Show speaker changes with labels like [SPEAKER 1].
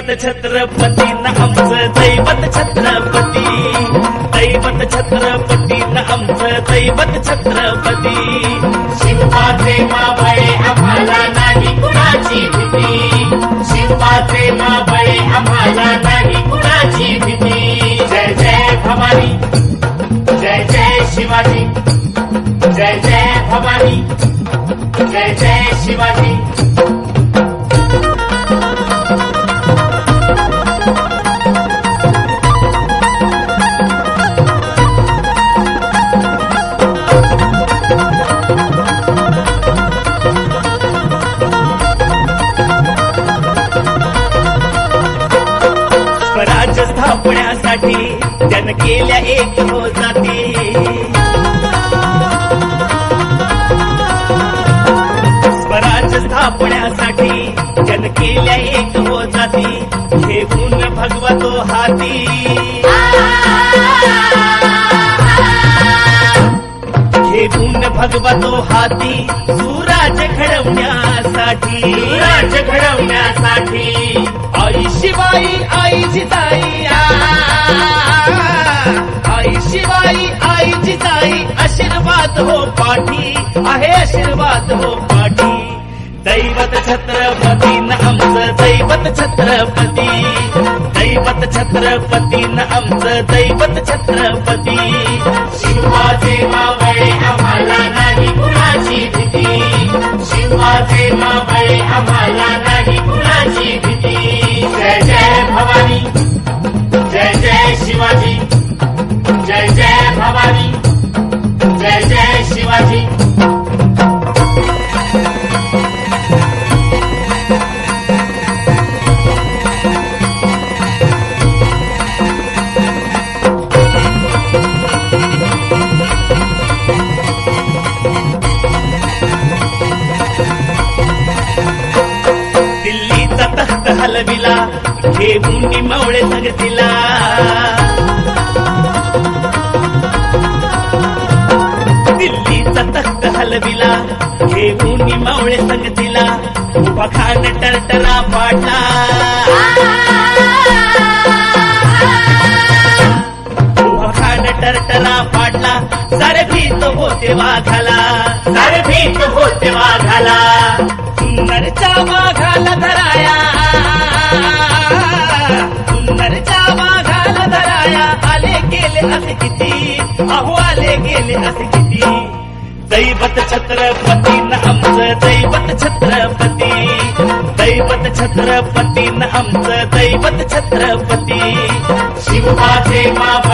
[SPEAKER 1] दैवत छत्रपती न आमचं दैवत छत्रपती, दैवत छत्रपती न आमचं दैवत छत्रपती.
[SPEAKER 2] शिवबाचे मावळे आम्हाला नाही कुणाची भीती, शिवबाचे मावळे आम्हाला नाही कुणाची भीती. जय जय भवानी, जय जय शिवाजी, जय जय भवानी, जय जय शिवाजी.
[SPEAKER 1] स्वराज्य स्थापण्यासाठी जन केल्या एक हो जाती, स्वराज्य स्थापण्यासाठी जन केल्या एक हो जाती. घेऊन भगवा तो हाती, घेऊन भगवा तो हाती. सुराज्य घडवण्यासाठी,
[SPEAKER 2] राज्य घडवण्यासाठी.
[SPEAKER 1] आई शिवाई आई जिजाई, आई शिवाई आई जिजाई. आशीर्वाद हो पाठी, आहे आशीर्वाद हो पाठी. दैवत छत्रपती न आमचं दैवत छत्रपती, दैवत छत्रपती न आमचं दैवत छत्रपती.
[SPEAKER 2] शिवबाचे मावळे आम्हाला नाही कुणाची भीती, शिवबाचे मावळे आम्हाला नाही कुणाची भीती. जय जय भवानी, जय जय शिवाजी, जय जय भवानी, जय जय शिवाजी.
[SPEAKER 1] दिल्लीचा तख्त हलविला, घेऊन मवळे जगतीला. दिल्लीचा तख्त हलविला, घेऊन मवळे संगतीला. उभा खान टरटरा पाडला, उभा खान टरटरा पाडला. सारे भीत होते वाघाला,
[SPEAKER 2] सारे भीत होते वाघाला.
[SPEAKER 1] सुंदरच्या वाघाला धराया, सुंदरच्या वाघाला धराया. आले गेले असे किती, अहो आले गेले असे किती. दैवत छत्रपती न आमचं दैवत छत्रपती, दैवत छत्रपती न आमचं दैवत छत्रपती.
[SPEAKER 2] शिवबाचे मावळे